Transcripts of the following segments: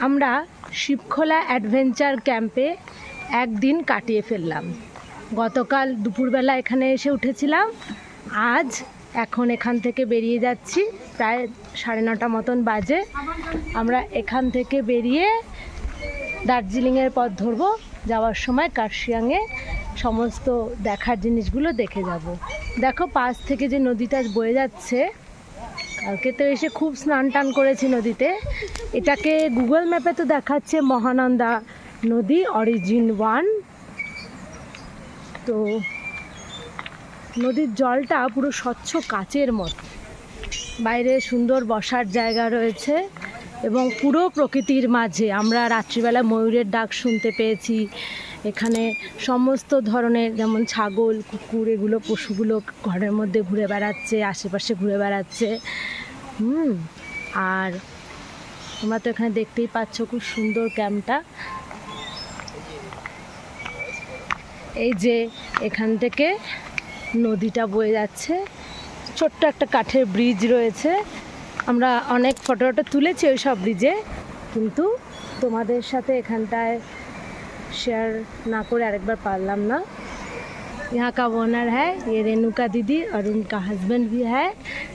আমরা শিবখোলা অ্যাডভেঞ্চার ক্যাম্পে একদিন কাটিয়ে ফেললাম। গতকাল দুপুরবেলা এখানে এসে উঠেছিলাম, আজ এখন এখান থেকে বেরিয়ে যাচ্ছি, প্রায় 9:30 মতন বাজে। আমরা এখান থেকে বেরিয়ে দার্জিলিংয়ের পথ ধরবো, যাওয়ার সময় কার্শিয়াংয়ে সমস্ত দেখার জিনিসগুলো দেখে যাব। দেখো পাশ থেকে যে নদীটা বয়ে যাচ্ছে, কালকে তো এসে খুব স্নান টান করেছি নদীতে। এটাকে গুগল ম্যাপে তো দেখাচ্ছে মহানন্দা নদী অরিজিন 1। তো নদীর জলটা পুরো স্বচ্ছ কাচের মতো, বাইরে সুন্দর বসার জায়গা রয়েছে এবং পুরো প্রকৃতির মাঝে। আমরা রাত্রিবেলা ময়ূরের ডাক শুনতে পেয়েছি। এখানে সমস্ত ধরনের, যেমন ছাগল, কুকুর, এগুলো পশুগুলো ঘরের মধ্যে ঘুরে বেড়াচ্ছে, আশেপাশে ঘুরে বেড়াচ্ছে। আর তোমরা তো এখানে দেখতেই পাচ্ছ খুব সুন্দর ক্যাম্পটা। এই যে এখান থেকে নদীটা বয়ে যাচ্ছে, ছোট্ট একটা কাঠের ব্রিজ রয়েছে। আমরা অনেক ফটো তুলেছি ওই সব ব্রিজে, কিন্তু তোমাদের সাথে এখানটায় শেয়ার না করে আরেকবার পারলাম না। यहाँ का ओनर है ये रेणुका दीदी और उनका हस्बैंड भी है।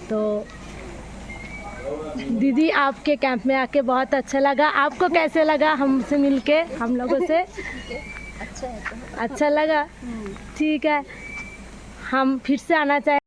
तो दीदी आपके कैंप में आके बहुत अच्छा लगा, आपको कैसे लगा हमसे मिलके, हम लोगों से? अच्छा लगा। ठीक है, हम फिर से आना चाहें।